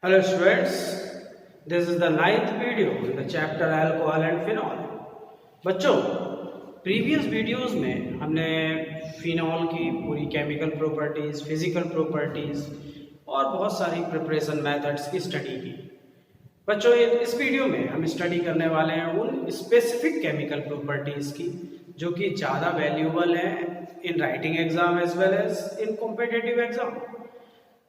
Hello students, this is the ninth video in the chapter alcohol and phenol. बच्चों, previous videos में हमने phenol की पूरी chemical properties, physical properties और बहुत सारी प्रिपरेशन मेथड्स की स्टडी की। बच्चों, इस वीडियो में हम स्टडी करने वाले हैं उन स्पेसिफिक केमिकल प्रॉपर्टीज की जो कि ज़्यादा वैल्यूएबल हैं in writing exam as well as in competitive exam.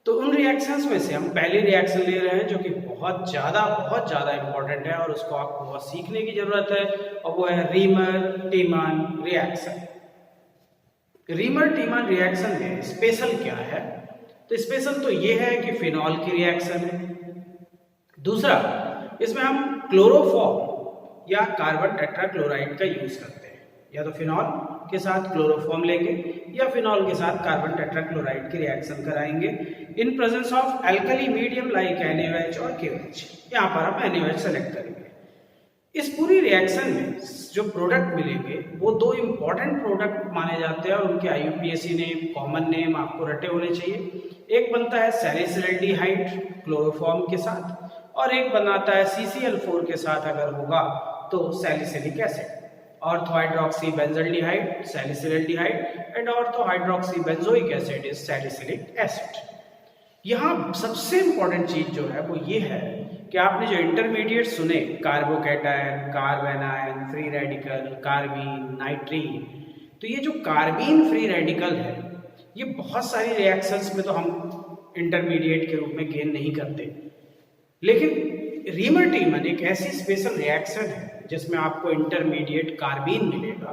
तो उन रिएक्शंस में से हम पहली रिएक्शन ले रहे हैं जो कि बहुत ज़्यादा इंपॉर्टेंट है और उसको आपको बहुत सीखने की ज़रूरत है, और वो है रीमर टीमन रिएक्शन। रीमर टीमन रिएक्शन में स्पेशल क्या है? तो स्पेशल तो ये है कि फिनॉल की रिएक्शन है। दूसरा, इसमें हम क्लोरोफॉर्म या कार्बन टेट्राक्लोराइड का यूज करते हैं, या तो फिनॉल के साथ क्लोरोफॉर्म लेंगे या फिनॉल के साथ कार्बन टेट्राक्लोराइड की रिएक्शन कराएंगे इन presence of alkali medium like NaOH और KOH। यहाँ पर आप NaOH सेलेक्ट करेंगे। इस पूरी रिएक्शन में जो प्रोडक्ट मिलेंगे वो दो इंपॉर्टेंट प्रोडक्ट माने जाते हैं और उनके IUPAC नेम, कॉमन नेम आपको रटे होने चाहिए। एक बनता है सैलिसिलडिहाइड क्लोरोफॉर्म के साथ, और एक बनाता है CCl4 के साथ अगर होगा तो salicylic acid. Orthohydroxy benzaldehyde salicylaldehyde and orthohydroxy benzoic acid is salicylic acid. यहाँ सबसे इंपॉर्टेंट चीज जो है वो ये है कि आपने जो इंटरमीडिएट सुने, carbocation, carbanion, free radical, carbene, nitrene, तो ये जो कार्बीन फ्री रेडिकल है ये बहुत सारी रिएक्शंस में तो हम इंटरमीडिएट के रूप में गेन नहीं करते, लेकिन रीमर टीमन एक ऐसी स्पेशल रिएक्शन है जिसमें आपको इंटरमीडिएट कार्बीन मिलेगा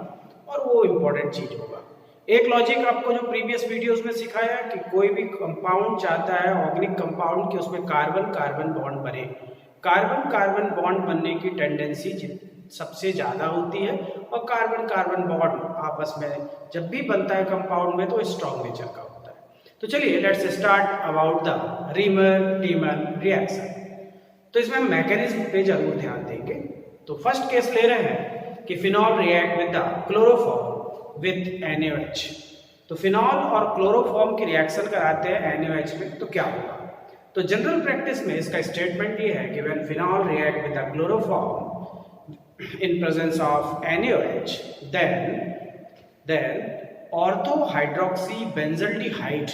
और वो इंपॉर्टेंट चीज होगा। एक लॉजिक आपको जो प्रीवियस वीडियोस में सिखाया कि कोई भी कंपाउंड चाहता है, ऑर्गेनिक कंपाउंड, कि उसमें कार्बन कार्बन बॉन्ड बने। कार्बन कार्बन बॉन्ड बनने की टेंडेंसी सबसे ज्यादा होती है, और कार्बन कार्बन बॉन्ड आपस में जब भी बनता है कंपाउंड में तो स्ट्रॉन्ग नेचर का होता है। तो चलिए let's start about the reamer टीमन reaction. तो इसमें हम मैकेनिज्म पे जरूर ध्यान देंगे। तो फर्स्ट केस ले रहे हैं कि phenol react with the chloroform with NaOH। तो फिनॉल और क्लोरोफॉर्म की रिएक्शन कराते हैं NaOH में, तो क्या होगा? तो जनरल प्रैक्टिस में इसका स्टेटमेंट ये है कि when phenol react with the chloroform in presence of NaOH then orthohydroxy benzaldehyde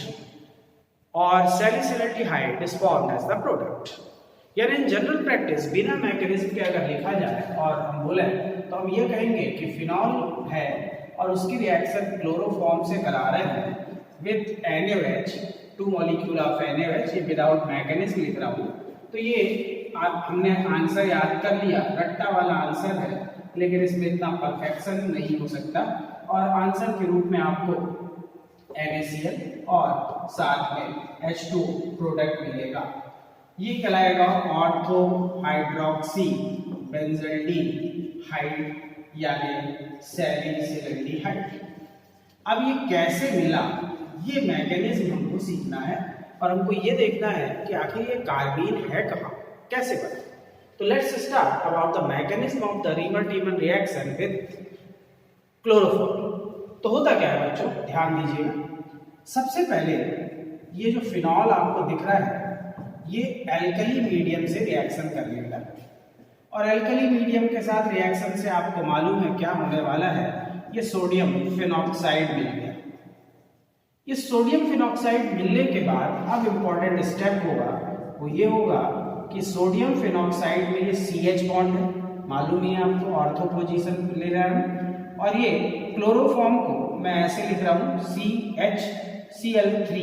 और salicylaldehyde is formed as the product. यानी इन जनरल प्रैक्टिस बिना मैकेनिज्म के अगर लिखा जाए और हम बोले तो हम ये कहेंगे कि फिनॉल है और उसकी रिएक्शन क्लोरोफॉर्म से करा रहे हैं with NaOH, 2 molecule of NaOH, ये विदाउट मैकेनिज्म लिख रहा हूँ। तो ये हमने आंसर याद कर लिया, रट्टा वाला आंसर है, लेकिन इसमें इतना परफेक्शन नहीं हो सकता, और आंसर के रूप में आपको NaCl और साथ में H2 प्रोडक्ट मिलेगा। ये कहलाएगा ऑर्थोहाइड्रोक्सी बेंजल्डिहाइड यानी सैलिसिलडिहाइड। अब ये कैसे मिला, ये मैकेनिज्म हमको सीखना है और हमको ये देखना है कि आखिर ये कार्बीन है कहाँ, कैसे बना। तो let's start about the mechanism of the reamer टीमन reaction with chloroform. तो होता क्या है बच्चों, ध्यान दीजिएगा। सबसे पहले ये जो फिनॉल आपको दिख रहा है ये एल्कली मीडियम से रिएक्शन कर लेगा, और एल्कली मीडियम के साथ रिएक्शन से आपको मालूम है क्या होने वाला है, ये सोडियम फिनॉक्साइड मिल गया। इस सोडियम फिनॉक्साइड मिलने के बाद अब इंपॉर्टेंट स्टेप होगा, वो ये होगा कि सोडियम फिनॉक्साइड में ये CH बॉन्ड है, मालूम ही है आपको, ऑर्थो पोजीशन ले रहा हूं, और ये क्लोरोफॉर्म को मैं ऐसे लिख रहा हूं CHCl3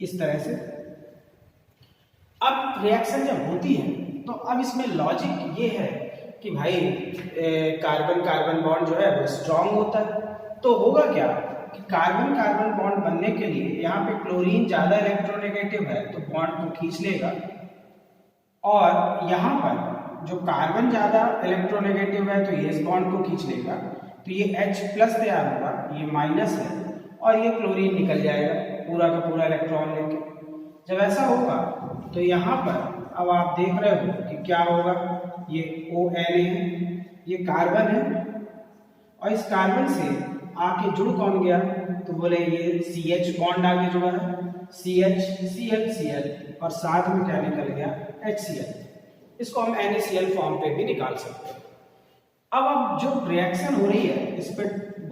इस तरह से। अब रिएक्शन जब होती है तो अब इसमें लॉजिक ये है कि भाई कार्बन कार्बन बॉन्ड जो है वो स्ट्रांग होता है। तो होगा क्या कि कार्बन कार्बन बॉन्ड बनने के लिए यहाँ पे क्लोरीन ज्यादा इलेक्ट्रोनेगेटिव है तो बॉन्ड को खींच लेगा, और यहाँ पर जो कार्बन ज्यादा इलेक्ट्रोनेगेटिव है तो ये इस बॉन्ड को खींच लेगा, तो ये H+ तैयार होगा, ये माइनस है, और ये क्लोरीन निकल जाएगा पूरा का पूरा इलेक्ट्रॉन लेके। जब ऐसा होगा तो यहाँ पर अब आप देख रहे हो कि क्या होगा, ये ONA है, ये कार्बन है, और इस कार्बन से आके जुड़ कौन गया, तो बोले ये CH बॉन्ड आगे जुड़ा है, CH, और साथ में क्या निकल गया HCl। इसको हम NaCl फॉर्म पे भी निकाल सकते हैं। अब जो रिएक्शन हो रही है इस पर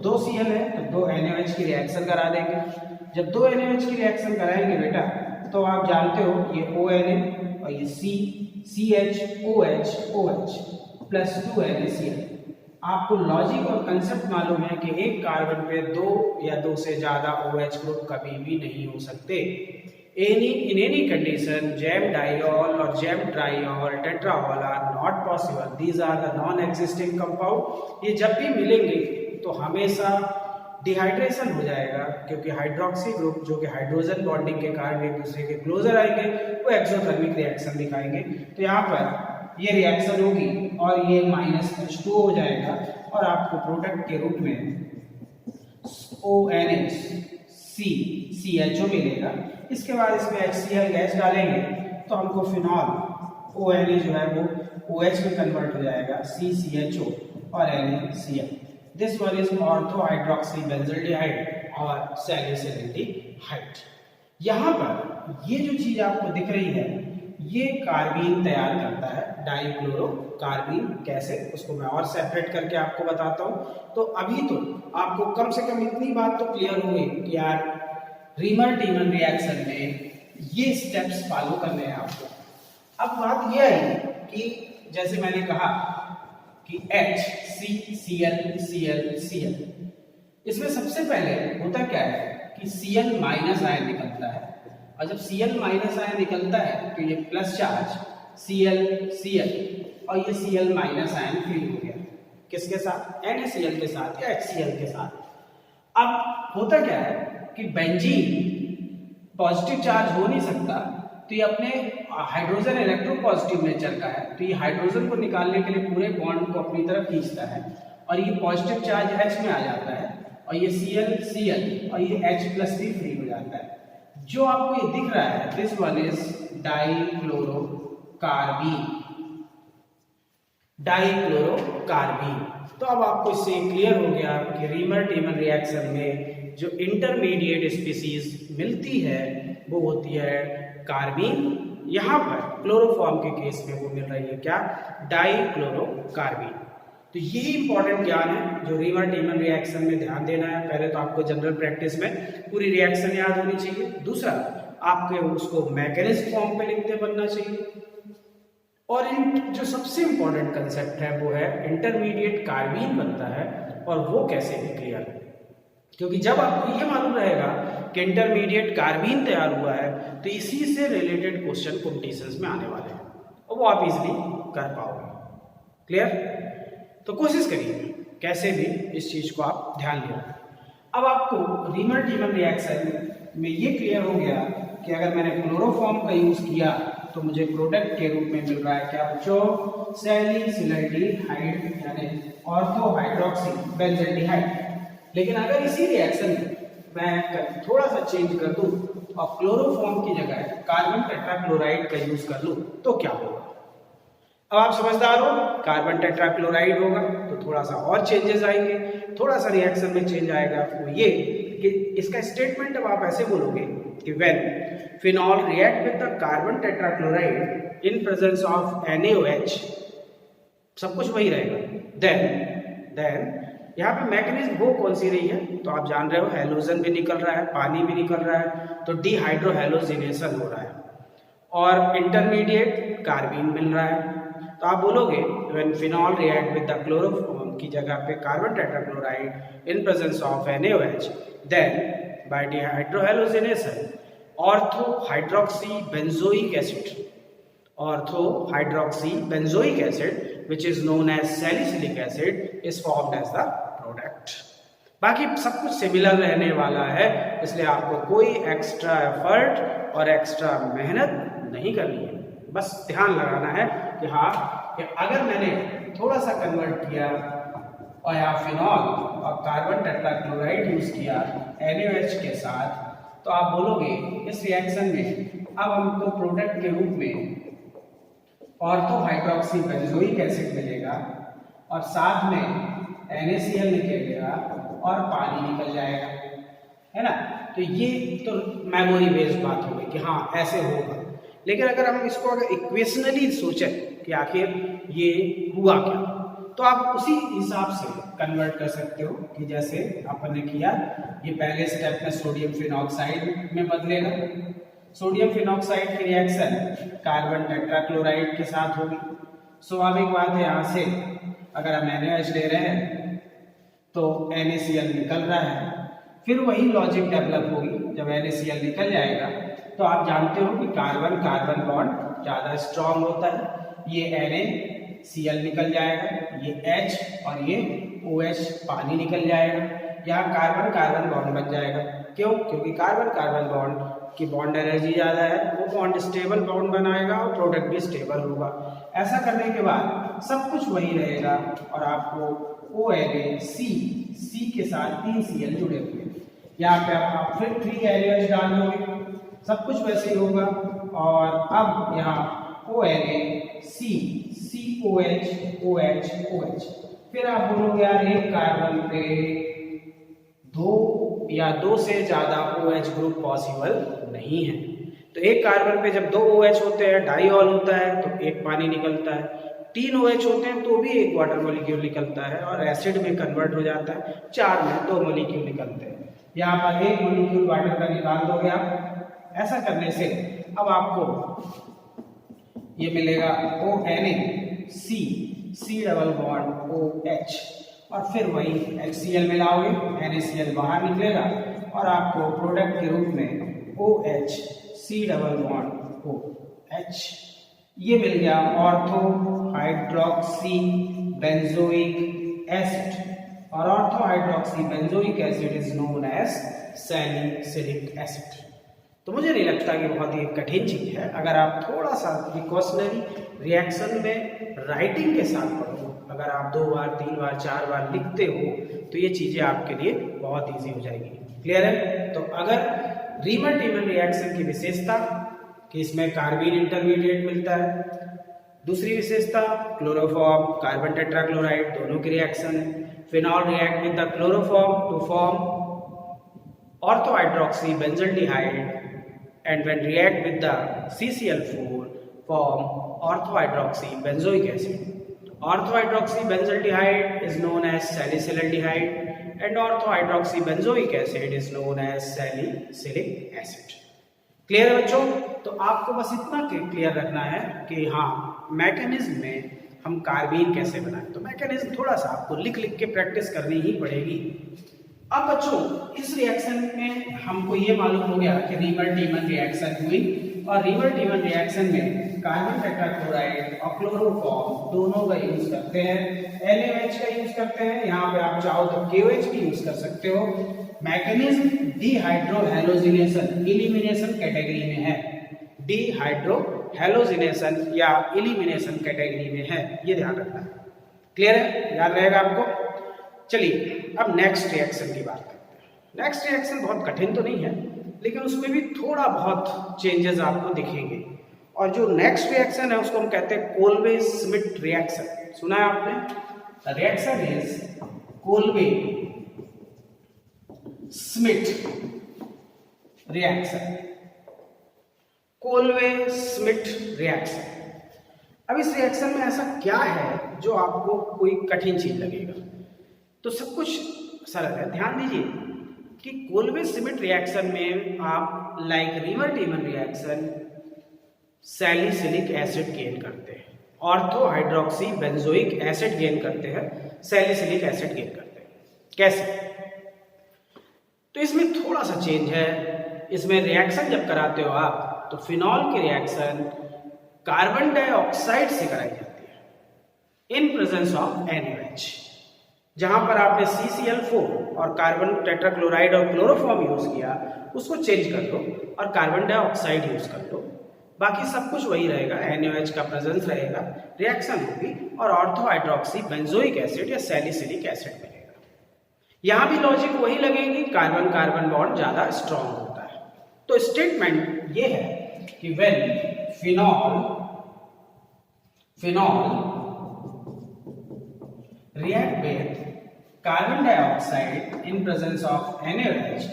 2 Cl है तो 2 NaOH की रिएक्शन करा देंगे। जब 2 NaOH की रिएक्शन कराएंगे बेटा तो आप जानते हो ये ONA और ये CHOH प्लस 2 NaCl। आपको लॉजिक और कंसेप्ट मालूम है कि एक कार्बन पे 2 या 2 से ज्यादा OH ग्रुप कभी भी नहीं हो सकते। in any condition jam diol or jam triol tetraol are not possible, these are the non existing compound। ये जब भी मिलेंगे तो हमेशा डिहाइड्रेशन हो जाएगा, क्योंकि हाइड्रोक्सी ग्रुप जो कि हाइड्रोजन बॉन्डिंग के कारण एक दूसरे के क्लोजर आएंगे वो एक्सोथर्मिक रिएक्शन दिखाएंगे। तो यहाँ पर ये रिएक्शन होगी और ये -H2 हो जाएगा और आपको प्रोडक्ट के रूप में CHO मिलेगा। इसके बाद इसमें HCl गैस डालेंगे तो हमको फिनॉल ONA जो है वो OH में कन्वर्ट हो जाएगा, CCHO और NaCl। This one is ortho hydroxy benzaldehyde और सैलिसिलिल्डिहाइड। यहाँ पर ये जो चीज आपको दिख रही है ये कार्बीन तैयार करता है, डाइक्लोरो कार्बीन। कैसे, उसको मैं और सेपरेट करके आपको बताता हूँ। तो अभी तो आपको कम से कम इतनी बात तो क्लियर हो गई कि यार रीमर टीमन रिएक्शन में ये स्टेप्स फॉलो करने हैं आपको। अब बात यह है कि जैसे मैंने कहा कि HCCl, इसमें सबसे पहले होता क्या है कि Cl माइनस आयन निकलता है, और जब Cl माइनस आयन निकलता है तो ये प्लस चार्ज Cl और ये Cl माइनस आयन फिल हो गया। किसके साथ? NaCl के साथ या HCl के साथ। अब होता क्या है कि बेंजीन पॉजिटिव चार्ज हो नहीं सकता, तो ये अपने हाइड्रोजन इलेक्ट्रोपॉजिटिव नेचर का है, तो ये हाइड्रोजन को निकालने के लिए पूरे बॉन्ड को अपनी तरफ खींचता है और ये पॉजिटिव चार्ज H में आ जाता है और ये Cl और ये H प्लस भी फ्री हो जाता है। जो आपको ये दिख रहा है दिस वन इज डाइक्लोरोकार्बीन। तो अब आपको इससे क्लियर हो गया कि रीमर टीमन रिएक्शन में जो इंटरमीडिएट स्पीसीज मिलती है वो होती है कार्बीन। यहाँ पर क्लोरोफॉर्म के केस में वो मिल रही है क्या? डाइक्लोरोकार्बीन। तो यही इंपॉर्टेंट ज्ञान है जो रीमर टीमन रिएक्शन में ध्यान देना है। पहले तो आपको जनरल प्रैक्टिस में पूरी रिएक्शन याद होनी चाहिए। दूसरा, आपके उसको मैकेनिज्म फॉर्म पे लिखते बनना चाहिए। और जो सबसे इंपॉर्टेंट कंसेप्ट है वो है इंटरमीडिएट कार्बीन बनता है, और वो कैसे भी क्लियर है, क्योंकि जब आपको ये मालूम रहेगा कि इंटरमीडिएट कार्बीन तैयार हुआ है तो इसी से रिलेटेड क्वेश्चन कॉम्पिटिशन्स में आने वाले हैं और वो आप इजीली कर पाओगे। क्लियर? तो कोशिश करिए कैसे भी इस चीज को आप ध्यान दें। अब आपको रीमर टीमन रिएक्शन में ये क्लियर हो गया कि अगर मैंने क्लोरोफॉर्म का यूज किया तो मुझे प्रोडक्ट के रूप में मिल रहा है क्या बच्चों? सैलिसिल्डिहाइड यानी ऑर्थो हाइड्रोक्सी बेंजल्डिहाइड। लेकिन अगर इसी रिएक्शन में मैं थोड़ा सा चेंज कर दूं और क्लोरोफॉर्म की जगह कार्बन टेट्राक्लोराइड का यूज कर लूं तो क्या होगा? अब आप समझदार हो, कार्बन टेट्राक्लोराइड होगा तो थोड़ा सा और चेंजेस आएंगे, थोड़ा सा रिएक्शन में चेंज आएगा। वो ये कि इसका स्टेटमेंट अब आप ऐसे बोलोगे कि when phenol react with the carbon tetrachloride in presence of NaOH, सब कुछ वही रहेगा। देन यहाँ पे मैकेनिज्म वो कौन सी रही है तो आप जान रहे हो, हेलोजन भी निकल रहा है, पानी भी निकल रहा है, तो डिहाइड्रोहेलोजिनेशन हो रहा है और इंटरमीडिएट कार्बीन मिल रहा है। तो आप बोलोगे when phenol react with the chloroform की जगह पे carbon tetrachloride in presence of NaOH, then by dehydrohalogenation ortho hydroxy benzoic acid which is known as salicylic acid is formed as the product। बाकी सब कुछ सिमिलर रहने वाला है, इसलिए आपको कोई एक्स्ट्रा एफर्ट और एक्स्ट्रा मेहनत नहीं करनी है। बस ध्यान लगाना है कि हाँ कि अगर मैंने थोड़ा सा कन्वर्ट किया और यहाँ फिनॉल और कार्बन टेट्राक्लोराइड यूज किया NaOH के साथ, तो आप बोलोगे इस रिएक्शन में अब हमको प्रोडक्ट के रूप में ऑर्थो हाइड्रोक्सी बेंजोइक एसिड मिलेगा और साथ में NaCl निकलेगा और पानी निकल जाएगा। है ना। तो ये तो मेमोरी बेस्ड बात हो गई कि हाँ ऐसे होगा। लेकिन अगर हम इसको अगर इक्वेशनली सोचें कि आखिर ये हुआ क्या, तो आप उसी हिसाब से कन्वर्ट कर सकते हो कि जैसे अपन ने किया, ये पहले स्टेप में सोडियम फिनॉक्साइड में बदलेगा। सोडियम फिनॉक्साइड की रिएक्शन कार्बन टेट्राक्लोराइड के साथ होगी। स्वाभाविक बात है, यहाँ से अगर हम NaOH ले रहे हैं तो NaCl निकल रहा है, फिर वही लॉजिक डेवलप होगी। जब NaCl निकल जाएगा तो आप जानते हो कि कार्बन कार्बन बॉन्ड ज्यादा स्ट्रांग होता है, ये NaCl निकल जाएगा, ये H और ये OH पानी निकल जाएगा, यहाँ कार्बन कार्बन बॉन्ड बन जाएगा। क्यों? क्योंकि कार्बन कार्बन बॉन्ड की बॉन्ड एनर्जी ज्यादा है, वो बॉन्ड स्टेबल बॉन्ड बनाएगा और प्रोडक्ट भी स्टेबल होगा। ऐसा करने के बाद सब कुछ वही रहेगा और आपको ONaC के साथ 3 Cl जुड़े हुए, यहाँ पे आप फिर 3 NaOH डाल दोगे, सब कुछ वैसे ही होगा। और अब यहाँ ONaC COH OH OH, फिर आप बोलोगे यार एक कार्बन पे 2 या 2 से ज्यादा OH ग्रुप पॉसिबल नहीं है। तो एक कार्बन पे जब 2 OH होते हैं, डाइऑल होता है तो एक पानी निकलता है, 3 OH होते हैं तो भी एक वाटर मॉलिक्यूल निकलता है और एसिड में कन्वर्ट हो जाता है, 4 में 2 मॉलिक्यूल निकलते हैं। यहाँ पर एक मॉलिक्यूल वाटर का निकाल दोगे आप। ऐसा करने से अब आपको ये मिलेगा ONaC C double bond OH, और फिर वही HCl मिलाओगे, NaCl बाहर निकलेगा और आपको प्रोडक्ट के रूप में OH C double bond OH ये मिल गया, ऑर्थो हाइड्रोक्सी बेंजोइक एसिड। और ortho hydroxy benzoic acid is known as salicylic acid. तो मुझे नहीं लगता कि बहुत ही कठिन चीज है। अगर आप थोड़ा सा प्रिकॉशनरी रिएक्शन में राइटिंग के साथ पढ़ो, अगर आप 2 बार 3 बार 4 बार लिखते हो तो ये चीजें आपके लिए बहुत इजी हो जाएगी। क्लियर है? तो अगर रीमन टीमन रिएक्शन की विशेषता कि इसमें कार्बीन इंटरमीडिएट मिलता है, दूसरी विशेषता क्लोरोफॉर्म कार्बन टेट्राक्लोराइड दोनों की रिएक्शन है, phenol react with the chloroform to form ortho hydroxy benzaldehyde and when react with the CCl4 form orthohydroxy benzoic acid. Orthohydroxy benzaldehyde is known as salicylaldehyde and orthohydroxy benzoic acid is known as salicylic acid. Clear है बच्चों? तो आपको बस इतना clear रखना है कि हाँ मैकेनिज्म में हम कार्बीन कैसे बनाएं। तो मैकेनिज्म थोड़ा सा आपको लिख लिख के प्रैक्टिस करनी ही पड़ेगी। अब बच्चों इस रिएक्शन में हमको ये मालूम हो गया कि रीमन टीमन रिएक्शन हुई, और रीमन टीमन रिएक्शन में कार्बन टेट्राक्लोराइड और क्लोरोफॉर्म दोनों का यूज करते हैं, NaOH का यूज करते हैं, यहाँ पे आप चाहो तो KOH भी यूज कर सकते हो। मैकेनिज्म डिहाइड्रोहेलोजिनेशन इलिमिनेशन कैटेगरी में है, डिहाइड्रोहेलोजिनेशन या इलिमिनेशन कैटेगरी में है, ये ध्यान रखना है। क्लियर है? याद रहेगा आपको। चलिए अब नेक्स्ट रिएक्शन की बात करते हैं। नेक्स्ट रिएक्शन बहुत कठिन तो नहीं है, लेकिन उसमें भी थोड़ा बहुत चेंजेस आपको दिखेंगे। और जो नेक्स्ट रिएक्शन है उसको हम कहते हैं कोल्बे स्मिट रिएक्शन। सुना है आपने? Reaction is Kolbe Schmitt reaction. Kolbe Schmitt reaction. अब इस रिएक्शन में ऐसा क्या है जो आपको कोई कठिन चीज लगेगा? तो सब कुछ सरल है। ध्यान दीजिए कि कोल्बे स्मिट रिएक्शन में आप like रीमन टीमन reaction salicylic acid gain करते हैं, ortho hydroxy benzoic acid gain करते हैं, सैलिसिलिक एसिड गेन करते हैं। कैसे? तो इसमें थोड़ा सा चेंज है। इसमें रिएक्शन जब कराते हो आप तो फिनॉल की रिएक्शन कार्बन डाइऑक्साइड से कराई जाती है इन प्रेजेंस ऑफ NaOH। जहां पर आपने CCl4 और कार्बन टेट्राक्लोराइड और क्लोरोफॉर्म यूज किया उसको चेंज कर लो और कार्बन डाइऑक्साइड यूज कर लो, बाकी सब कुछ वही रहेगा, NaOH का प्रेजेंस रहेगा, रिएक्शन होगी और ऑर्थो हाइड्रोक्सी बेंजोइक एसिड या सैलिसिलिक एसिड मिलेगा। यहां भी लॉजिक वही लगेगी, कार्बन कार्बन बॉन्ड ज्यादा स्ट्रॉन्ग होता है। तो स्टेटमेंट ये है कि when phenol react with carbon dioxide in presence of NaOH,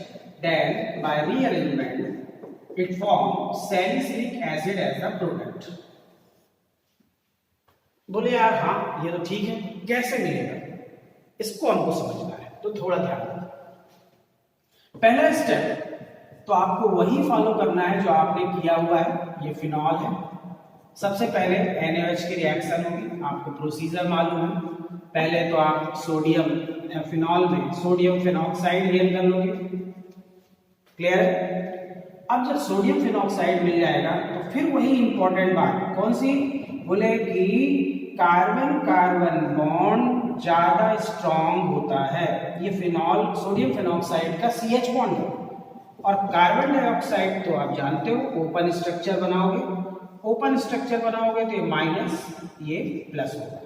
then by rearrangement it forms salicylic acid as the product. बोले यार हाँ ये तो ठीक है, कैसे मिलेगा, इसको हमको समझना है, तो थोड़ा ध्यान दो। पहला स्टेप तो आपको वही फॉलो करना है जो आपने किया हुआ है, ये फिनॉल है। सबसे पहले NaOH की रिएक्शन होगी, आपको प्रोसीजर मालूम है। पहले तो आप सोडियम फिनॉल में सोडियम फिनॉक्साइड रिएक्ट कर लोगे, क्लियर है। अब जब सोडियम फिनॉक्साइड मिल जाएगा तो फिर वही इंपॉर्टेंट बात कौन सी, बोले कि कार्बन कार्बन बॉन्ड ज्यादा स्ट्रॉन्ग होता है। ये फिनॉल सोडियम फिनॉक्साइड का CH बॉन्ड है, और कार्बन डाइऑक्साइड तो आप जानते हो ओपन स्ट्रक्चर बनाओगे, ओपन स्ट्रक्चर बनाओगे तो ये माइनस ये प्लस होगा,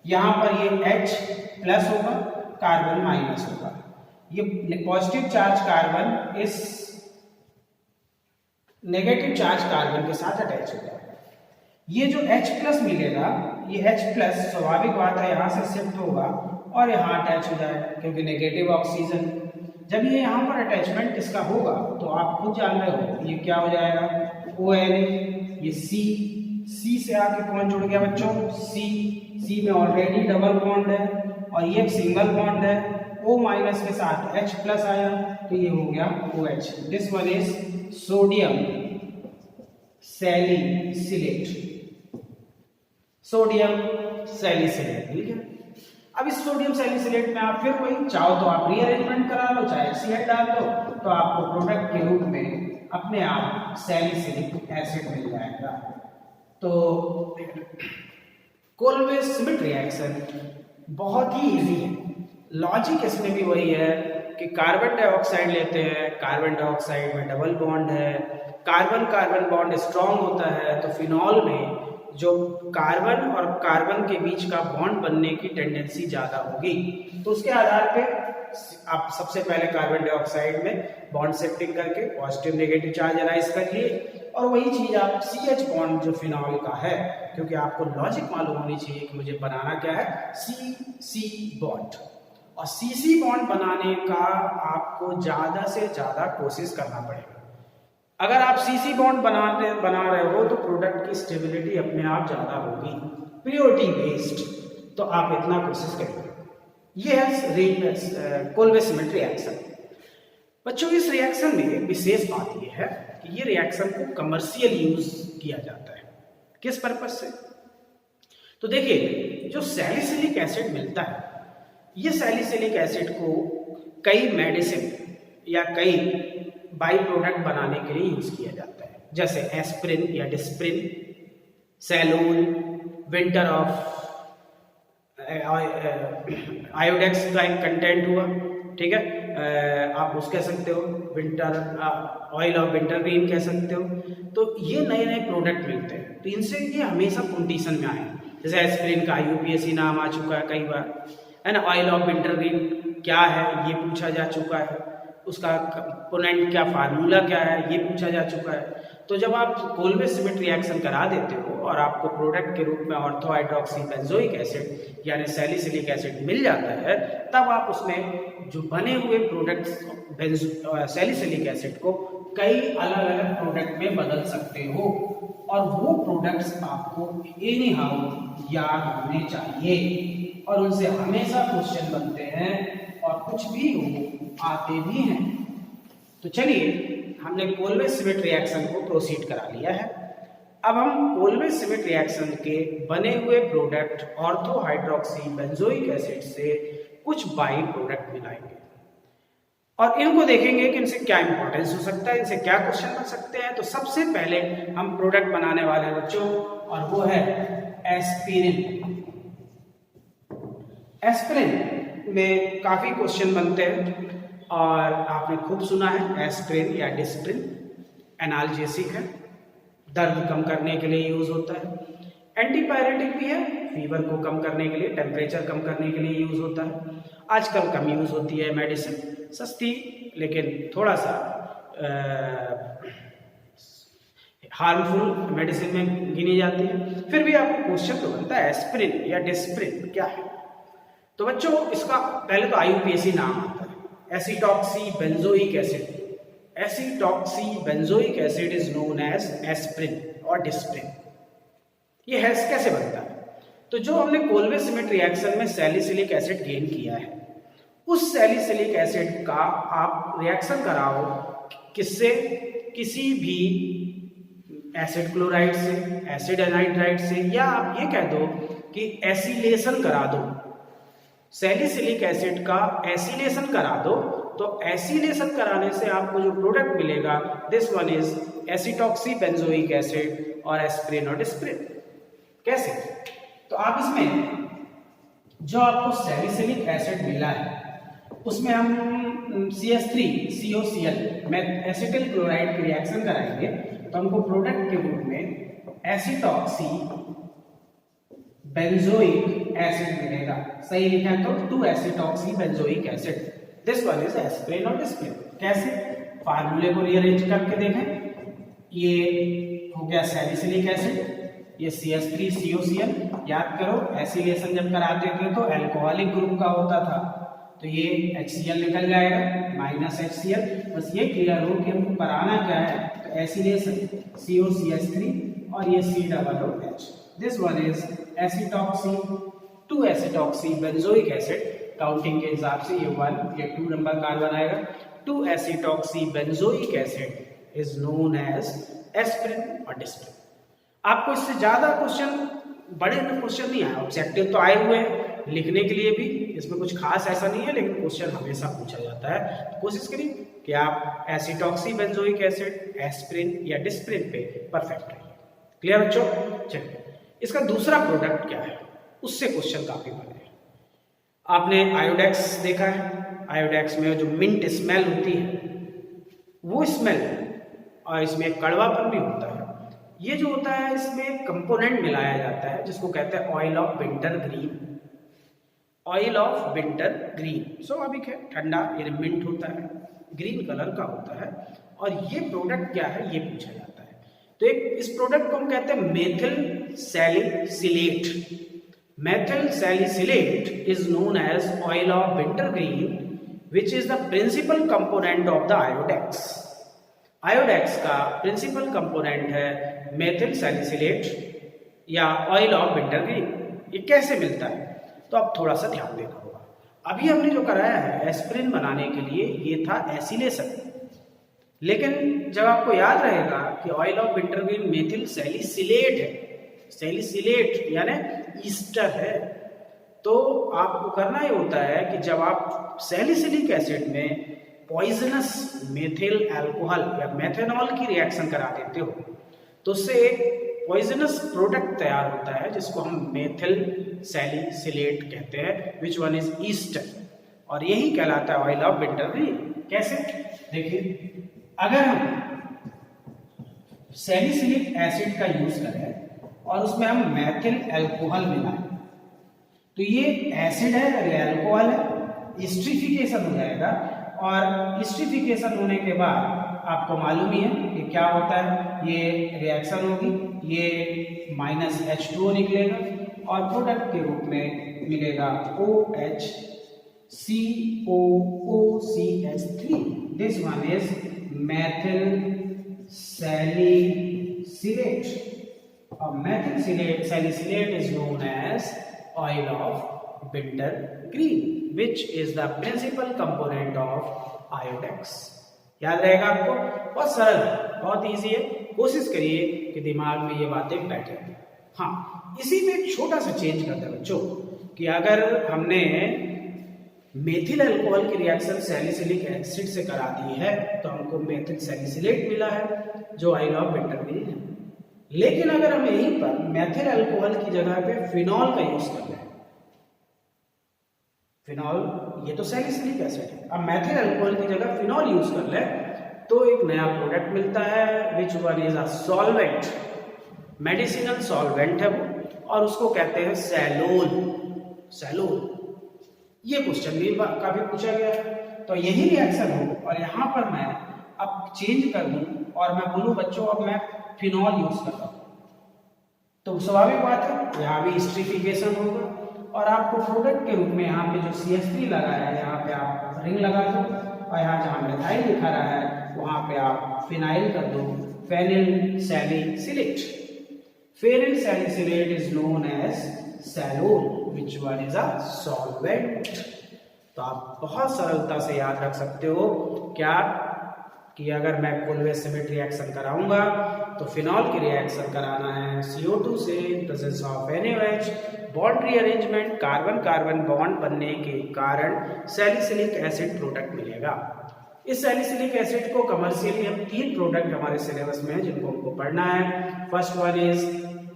यहाँ पर ये H प्लस होगा, कार्बन माइनस होगा। ये पॉजिटिव चार्ज कार्बन इस नेगेटिव चार्ज कार्बन के साथ अटैच होगा। ये जो H प्लस मिलेगा, ये H प्लस स्वाभाविक बात है यहाँ से शिफ्ट होगा और यहाँ अटैच हो जाएगा, क्योंकि नेगेटिव ऑक्सीजन। जब ये यहाँ पर अटैचमेंट इसका होगा तो आप खुद जान रहे हो ये क्या हो जाएगा, ONA, ये C से आके कौन जुड़ गया बच्चों, C में ऑलरेडी डबल बॉन्ड है और ये एक सिंगल बॉन्ड है, O माइनस के साथ H प्लस आया तो ये हो गया OH। This one is sodium salicylate, sodium salicylate, ठीक है। अब इस सोडियम सैलिसिलेट में आप फिर वही चाहो तो आप रीअरेंजमेंट करा लो, चाहे HCl डाल दो, तो आपको प्रोडक्ट के रूप में अपने आप सैलिसिलिक एसिड मिल जाएगा। तो कोलवे श्मिट रिएक्शन बहुत ही इजी है, लॉजिक इसमें भी वही है कि कार्बन डाइऑक्साइड लेते हैं, कार्बन डाइऑक्साइड में डबल बॉन्ड है, कार्बन कार्बन बॉन्ड स्ट्रॉन्ग होता है, तो फिनॉल में जो कार्बन और कार्बन के बीच का बॉन्ड बनने की टेंडेंसी ज्यादा होगी, तो उसके आधार पे आप सबसे पहले कार्बन डाइऑक्साइड में बॉन्ड शिफ्टिंग करके पॉजिटिव नेगेटिव चार्ज एनालाइज कर लिए, और वही चीज आप CH बॉन्ड जो फिनॉल का है, क्योंकि आपको लॉजिक मालूम होनी चाहिए कि मुझे बनाना क्या है, CC बॉन्ड, और CC बॉन्ड बनाने का आपको ज्यादा से ज्यादा कोशिश करना पड़ेगा। अगर आप CC बॉन्ड बना रहे हो तो प्रोडक्ट की स्टेबिलिटी अपने आप ज्यादा होगी, प्योरिटी बेस्ड, तो आप इतना कोशिश करेंगे। ये है कोलवे श्मिट रिएक्शन। बच्चों इस रिएक्शन में विशेष बात यह है कि ये रिएक्शन को कमर्शियल यूज किया जाता है। किस पर्पज से, तो देखिए जो सैलिसिलिक एसिड मिलता है, ये सैलिसिलिक एसिड को कई मेडिसिन या कई बाई प्रोडक्ट बनाने के लिए यूज किया जाता है, जैसे एस्प्रिन या Disprin, salol, winter of Iodex का एक कंटेंट हुआ, ठीक है, आप उस कह सकते हो, winter oil of winter green कह सकते हो। तो ये नए नए प्रोडक्ट मिलते हैं, तो इनसे ये हमेशा कंपटीशन में आए, जैसे एस्प्रिन का UPSC नाम आ चुका है कई बार, है ना। ऑयल ऑफ विंटर ग्रीन क्या है ये पूछा जा चुका है, उसका कंपोनेंट क्या, फार्मूला क्या है ये पूछा जा चुका है। तो जब आप कोलवे श्मिट रिएक्शन करा देते हो और आपको प्रोडक्ट के रूप में ऑर्थो हाइड्रोक्सी बेंजोइक एसिड यानी सैलिसिलिक एसिड मिल जाता है, तब आप उसमें जो बने हुए प्रोडक्ट सैलिसिलिक एसिड को कई अलग अलग प्रोडक्ट में बदल सकते हो, और वो प्रोडक्ट्स आपको एनी हाउ याद होने चाहिए, और उनसे हमेशा क्वेश्चन बनते हैं और कुछ भी हो आते भी हैं। तो चलिए हमने कोलवे श्मिट रिएक्शन को प्रोसीड करा लिया है। अब हम कोलवे श्मिट रिएक्शन के बने हुए product ortho hydroxy benzoic acid से कुछ बाई प्रोडक्ट मिलाएंगे और इनको देखेंगे कि इनसे क्या इंपॉर्टेंस हो सकता है, इनसे क्या क्वेश्चन बन सकते हैं। तो सबसे पहले हम प्रोडक्ट बनाने वाले हैं बच्चों, और वो है एस्पिरिन। एस्पिरिन में काफी क्वेश्चन बनते हैं और आपने खूब सुना है, एस्पिरिन या डिस्प्रिन एनाल्जेसिक है, दर्द कम करने के लिए यूज होता है, एंटीपायरेटिक भी है, फीवर को कम करने के लिए, टेम्परेचर कम करने के लिए यूज होता है। आजकल कम यूज होती है मेडिसिन, सस्ती लेकिन थोड़ा सा हार्मफुल मेडिसिन में गिनी जाती है। फिर भी आपको क्वेश्चन तो बनता है एस्पिरिन या डिस्प्रिन क्या है। तो बच्चों इसका पहले तो IUPAC नाम आता है, acetoxy benzoic acid, acetoxy benzoic acid is known as aspirin और डिस्प्रिन। ये हैश कैसे बनता है? तो जो हमने कोल्वे सिमेट रिएक्शन में सैलिसिलिक एसिड गेन किया है, उस सैलिसिलिक एसिड का आप रिएक्शन कराओ किससे? किसी भी एसिड क्लोराइड से, एसिड एनाइड्राइड से, या आप ये कह दो कि एसिलेशन करा दो, सैलिसिलिक एसिड का एसिलेशन करा दो। तो एसिलेशन कराने से आपको जो प्रोडक्ट मिलेगा, this one is acetoxy benzoic acid और एस्प्रिन और डिस्प्रिन। कैसे? तो आप इसमें जो आपको सैलिसिलिक एसिड मिला है उसमें हम CH3COCl में एसिटिल क्लोराइड की रिएक्शन कराएंगे, तो हमको प्रोडक्ट के रूप में एसीटॉक्सी बेंजोइक एसिड मिलेगा। सही लिखा है तो two acetoxy benzoic acid, this one is aspirin और डिस्प्रिन। कैसे? फार्मूले को रीअरेंज करके देखें। ये हो गया सैलिसिलिक एसिड, ये CH3COCl। याद करो एसिलेशन जब कराते थे तो अल्कोहलिक ग्रुप का होता था, तो ये HCl निकल जाएगा -HCl। बस ये क्लियर हो कि हमको कराना क्या है, तो एसिलेशन COCH3 और ये COOH, this one is acetoxy two acetoxy benzoic acid. Counting के हिसाब से ये 1, ये 2 नंबर कार्बन आएगा। Two acetoxy benzoic acid is known as aspirin और डिस्प्रिन। आपको इससे ज्यादा क्वेश्चन, बड़े क्वेश्चन नहीं आए, ऑब्जेक्टिव तो आए हुए हैं लिखने के लिए भी, इसमें कुछ खास ऐसा नहीं है, लेकिन क्वेश्चन हमेशा पूछा जाता है। तो कोशिश करिए कि आप एसीटॉक्सी बेंजोइक एसिड, एस्प्रिन या डिस्प्रिन पे परफेक्ट रहिए। क्लियर बच्चों? चलिए, इसका दूसरा प्रोडक्ट क्या है, उससे क्वेश्चन काफी बने हैं। आपने आयोडेक्स देखा है, आयोडेक्स में जो मिंट स्मेल होती है वो स्मेल, और इसमें कड़वापन भी होता है। ये जो होता है इसमें कंपोनेंट मिलाया जाता है जिसको कहते हैं oil of winter green. Oil of winter green स्वाभाविक है, ठंडा ये मिंट होता है, ग्रीन कलर का होता है। और ये प्रोडक्ट क्या है ये पूछा जाता है। तो एक इस प्रोडक्ट को हम कहते हैं methyl salicylate. Methyl salicylate is known as oil of winter green which is the principal component of the Iodex. Iodex का प्रिंसिपल कंपोनेंट है मेथिल सैलिसिलेट या ऑयल ऑफ विंटर ग्रीन। ये कैसे मिलता है तो अब थोड़ा सा ध्यान देना होगा। अभी हमने जो कराया है एस्प्रिन बनाने के लिए ये था एसिलेशन, लेकिन जब आपको याद रहेगा कि oil of winter green methyl salicylate है, सैलिसिलेट यानी ईस्टर है, तो आपको करना ये होता है कि जब आप सैलिसिलिक एसिड में पॉइजनस मेथिल अल्कोहल या मेथेनॉल की रिएक्शन करा देते हो तो उससे एक पॉइजनस प्रोडक्ट तैयार होता है जिसको हम मेथिल सैलिसिलेट कहते हैं, विच वन इज ईस्टर, और यही कहलाता है ऑयल ऑफ विंटर ग्रीन। कैसे? देखिए, अगर हम सैलिसिलिक एसिड का यूज करें और उसमें हम मेथिल अल्कोहल मिलाएं तो ये एसिड है और ये अल्कोहल है, एस्टरिफिकेशन हो जाएगा। और एस्टरिफिकेशन होने के बाद आपको मालूम ही है कि क्या होता है, ये रिएक्शन होगी, ये -H2O निकलेगा और प्रोडक्ट के रूप में मिलेगा OH COOCH3, this one is methyl salicylate. और methyl salicylate is known as oil of winter green which is the principal component of Iodex. याद रहेगा आपको? बहुत सरल है, बहुत इजी है, कोशिश करिए कि दिमाग में ये बातें बैठे। हाँ, इसी में एक छोटा सा चेंज करते हैं बच्चों कि अगर हमने मेथिल अल्कोहल की रिएक्शन सैलिसिलिक एसिड से करा दी है तो हमको मेथिल सैलिसिलेट मिला है जो ऑयल ऑफ विंटर ग्रीन है। लेकिन अगर हम यहीं पर मेथिल अल्कोहल की जगह पे फिनॉल का यूज कर रहे हैं, फिनॉल ये तो सैलिसिलिक एसिड है, अब मेथिल अल्कोहल की जगह फिनॉल यूज कर ले तो एक नया प्रोडक्ट मिलता है विच one is a solvent, medicinal solvent है वो, और उसको कहते हैं सैलोल। सैलोल ये क्वेश्चन भी काफी पूछा गया है। तो यही रिएक्शन हो और यहाँ पर मैं अब चेंज कर दूं और मैं बोलूं बच्चों अब मैं फिनॉल यूज कर रहा हूं, तो स्वाभाविक बात है यहाँ भी एस्टरिफिकेशन होगा और आपको प्रोडक्ट के रूप में यहाँ पे जो CH3 लगा है यहाँ पे आप रिंग लगा दो और यहाँ जहाँ मिथाइल लिखा रहा है वहां पे आप फिनाइल कर दो, phenyl salicylate. Phenyl salicylate is known as salol which one is a solvent. तो आप बहुत सरलता से याद रख सकते हो क्या कि अगर मैं कोल्वेज सिमेट रिएक्शन कराऊंगा तो फिनॉल की रिएक्शन कराना है CO2 से, presence of NaOH, bond rearrangement, carbon carbon bond बनने के कारण सैलिसिलिक एसिड प्रोडक्ट मिलेगा। इस सैलिसिलिक एसिड को कमर्शियली हम 3 प्रोडक्ट हमारे सिलेबस में है जिनको हमको पढ़ना है। फर्स्ट वन इज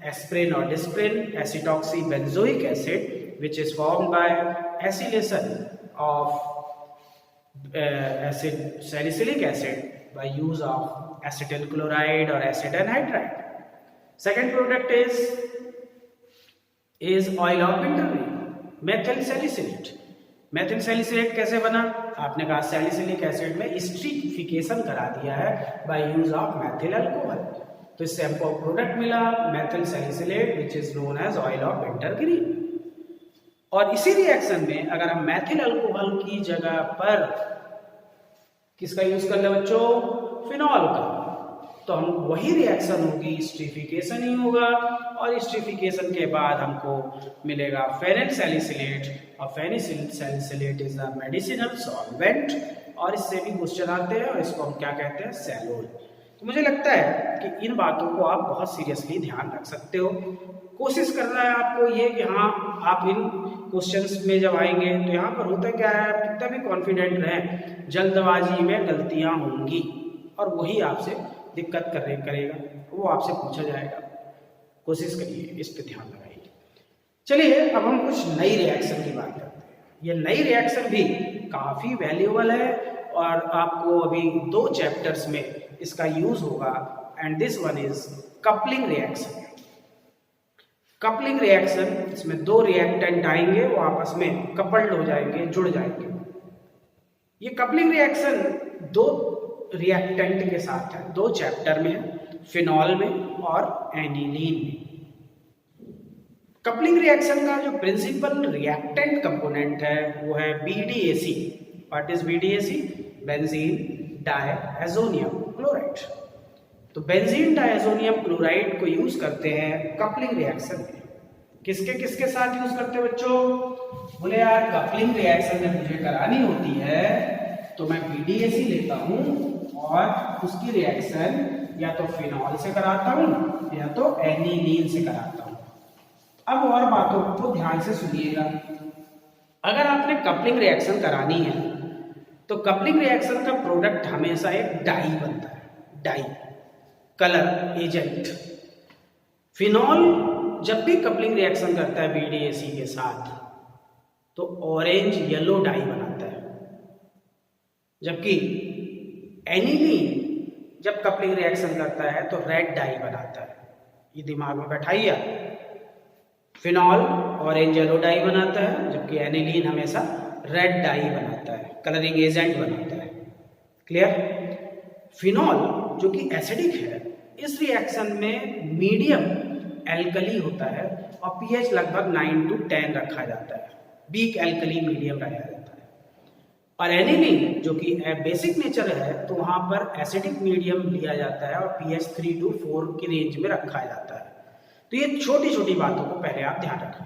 एस्प्रिन और Disprin, acetoxy benzoic acid which is formed by acylation of salicylic acid by use of acetyl chloride or acid anhydride. Second product is oil of wintergreen, methyl salicylate. methyl salicylate कैसे बना? आपने कहा salicylic acid में स्ट्रीफिकेशन करा दिया है by use of methyl alcohol, तो इससे हमको प्रोडक्ट मिला methyl salicylate which is known as oil of wintergreen। और इसी रिएक्शन में अगर हम मैथिल अल्कोहल की जगह पर किसका यूज कर ले बच्चों? फिनॉल का, तो हम वही रिएक्शन होगी, स्ट्रीफिकेशन ही होगा, और स्ट्रीफिकेशन के बाद हमको मिलेगा फेनिल सैलिसिलेट, और phenyl salicylate is a medicinal solvent, और इससे भी क्वेश्चन आते हैं और इसको हम क्या कहते हैं? सैलोन। तो मुझे लगता है कि इन बातों को आप बहुत सीरियसली ध्यान रख सकते हो। कोशिश करना है आपको ये कि हाँ आप इन क्वेश्चंस में जब आएंगे तो यहाँ पर होता क्या है, आप कितना भी कॉन्फिडेंट रहें, जल्दबाजी में गलतियाँ होंगी और वही आपसे दिक्कत करेगा, वो आपसे पूछा जाएगा। कोशिश करिए, इस पे ध्यान लगाइए। चलिए अब हम कुछ नई रिएक्शन की बात करते हैं। ये नई रिएक्शन भी काफ़ी वैल्यूएबल है और आपको अभी 2 चैप्टर्स में इसका यूज होगा, and this one is coupling reaction. Coupling reaction, इसमें 2 रिएक्टेंट आएंगे, वो आपस में कपल्ड हो जाएंगे, जुड़ जाएंगे। ये कपलिंग रिएक्शन 2 रिएक्टेंट के साथ है, 2 चैप्टर में है, फिनॉल में और एनिलीन में। कपलिंग रिएक्शन का जो प्रिंसिपल रिएक्टेंट कंपोनेंट है वो है BDAC। What is BDAC? Benzene diazonium chloride. तो बेंजीन डायएजोनियम क्लोराइड को यूज करते हैं कपलिंग रिएक्शन में। किसके साथ यूज करते हैं बच्चों? बोले यार कपलिंग रिएक्शन जब मुझे करानी होती है तो मैं BDAC लेता हूं और उसकी रिएक्शन या तो फिनॉल से कराता हूं या तो एनिलीन से कराता हूं। अब और बातों को ध्यान से सुनिएगा। अगर आपने कपलिंग रिएक्शन करानी है तो कपलिंग रिएक्शन का प्रोडक्ट हमेशा एक डाई बनता है, डाई कलर एजेंट। फिनॉल जब भी कपलिंग रिएक्शन करता है BDAC के साथ तो ऑरेंज येलो डाई बनाता है, जबकि एनिलीन जब कपलिंग रिएक्शन करता है तो रेड डाई बनाता है। ये दिमाग में बैठाइए। फिनॉल ऑरेंज येलो डाई बनाता है जबकि एनिलीन हमेशा रेड डाई बनाता है, कलरिंग एजेंट बनाता है। क्लियर? फिनॉल जो कि एसिडिक है, इस रिएक्शन में मीडियम एल्कली होता है और pH लगभग 9 to 10 रखा जाता है, वीक एल्कली मीडियम रखा जाता है। और एनिलीन जो कि बेसिक नेचर है तो वहां पर एसिडिक मीडियम लिया जाता है और pH 3 to 4 की रेंज में रखा जाता है। तो ये छोटी छोटी बातों को पहले आप ध्यान रखें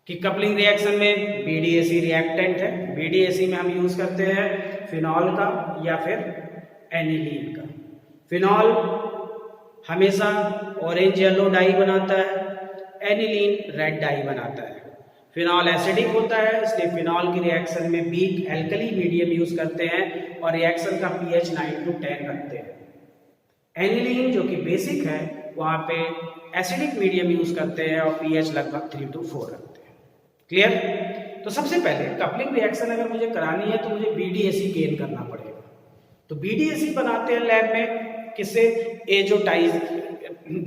कि कपलिंग रिएक्शन में BDAC रिएक्टेंट है, BDAC में हम यूज करते हैं फिनॉल का या फिर एनिलीन का। फिनॉल हमेशा ऑरेंज येलो डाई बनाता है, एनिलीन रेड डाई बनाता है। फिनॉल एसिडिक होता है इसलिए फिनॉल की रिएक्शन में वीक एल्कली मीडियम यूज करते हैं और रिएक्शन का pH 9 to 10 रखते हैं। एनिलीन जो कि बेसिक है वहां पे एसिडिक मीडियम यूज करते हैं और pH लगभग 3 to 4 रखते हैं। क्लियर? तो सबसे पहले कपलिंग रिएक्शन अगर मुझे करानी है तो मुझे BDAC गेन करना पड़ेगा। तो BDAC बनाते हैं लैब में किससे?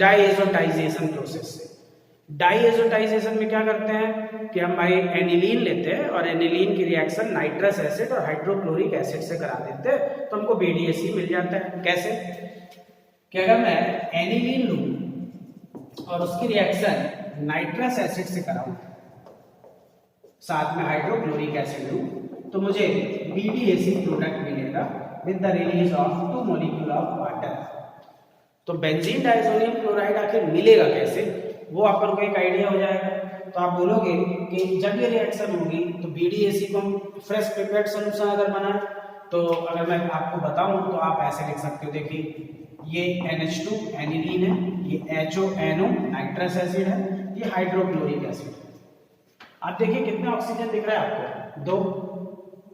डाइएजोटाइजेशन प्रोसेस से। डाइएजोटाइजेशन में क्या करते हैं कि हम भाई एनिलीन लेते हैं और एनिलीन की रिएक्शन नाइट्रस एसिड और हाइड्रोक्लोरिक एसिड से करा देते हैं तो हमको BDAC मिल जाता है। कैसे? कि अगर मैं एनिलीन लूं और उसकी रिएक्शन नाइट्रस एसिड से कराऊं, साथ में हाइड्रोक्लोरिक एसिड लूं, तो मुझे BDAC प्रोडक्ट मिलेगा with the release of 2 molecule of water। तो बेंजीन डाइसोनियम क्लोराइड आखिर मिलेगा कैसे, वो अपन को एक आइडिया हो जाएगा। तो आप बोलोगे कि जब ये रिएक्शन होगी तो BDAC को हम फ्रेश प्रिपेयर्ड सॉल्यूशन अगर बनाए, तो अगर मैं आपको बताऊं तो आप ऐसे लिख सकते हो, देखिए ये NH2 एनिलीन है, ये HONO नाइट्रस एसिड है, ये हाइड्रोक्लोरिक एसिड है। आप देखिए कितने ऑक्सीजन दिख रहा है आपको, 2,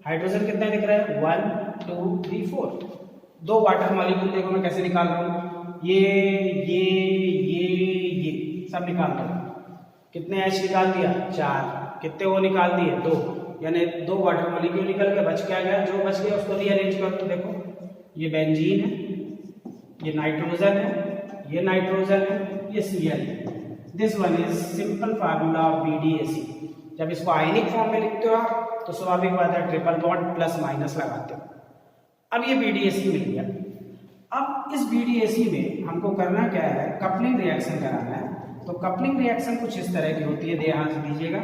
हाइड्रोजन कितने दिख रहा है, 1 2 3 4, 2 वाटर मॉलिक्यूल देखो मैं कैसे निकाल रहा हूँ, ये सब निकाल रहा हूँ। कितने H निकाल दिया, 4, कितने O निकाल दिए, 2, यानी 2 वाटर मॉलिक्यूल निकल के बच क्या गया, जो बच गया उसको रीअरेंज कर दो। देखो ये बेंजीन है, ये नाइट्रोजन है, ये नाइट्रोजन है, ये Cl है। This one is simple formula of BDAC। जब इसको आयनिक फॉर्म में लिखते हो आप तो स्वाभाविक बात है ट्रिपल बॉन्ड प्लस माइनस लगाते हो। अब ये BDAC मिल गया। अब इस BDAC में हमको करना क्या है, कपलिंग रिएक्शन कराना है। तो कपलिंग रिएक्शन कुछ इस तरह की होती है, ध्यान से दीजिएगा।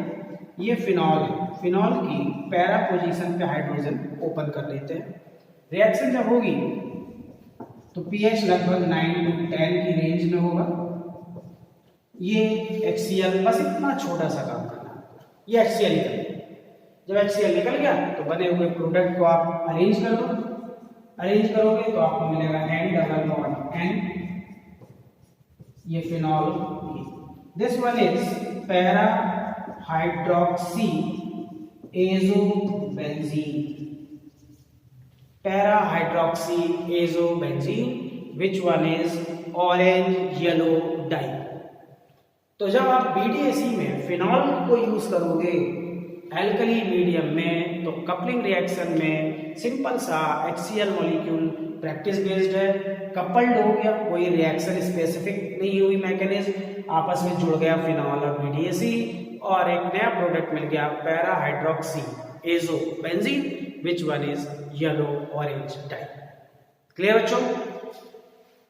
ये फिनॉल है, फिनॉल की पैरा पोजीशन पे हाइड्रोजन ओपन कर लेते हैं। रिएक्शन जब होगी तो pH लगभग 9 to 10 की रेंज में होगा। ये HCl, बस इतना छोटा सा काम करना है, ये HCl निकल गया। जब HCl निकल गया तो बने हुए प्रोडक्ट को आप अरेंज कर दो। अरेंज करोगे तो आपको मिलेगा N डबल बॉन्ड N, ये phenol. This one is para hydroxy azobenzene, para hydroxy azobenzene, which one is orange yellow die. तो जब आप BDAC में फिनॉल को यूज करोगे एल्कली मीडियम में, तो कपलिंग रिएक्शन में सिंपल सा HCl मॉलिक्यूल प्रैक्टिस बेस्ड है, कपल्ड हो गया, कोई रिएक्शन स्पेसिफिक नहीं हुई, मैकेनिज्म आपस में जुड़ गया फिनॉल और BDAC, और एक नया प्रोडक्ट मिल गया para hydroxy azobenzene, which one is yellow orange dye. Clear बच्चों?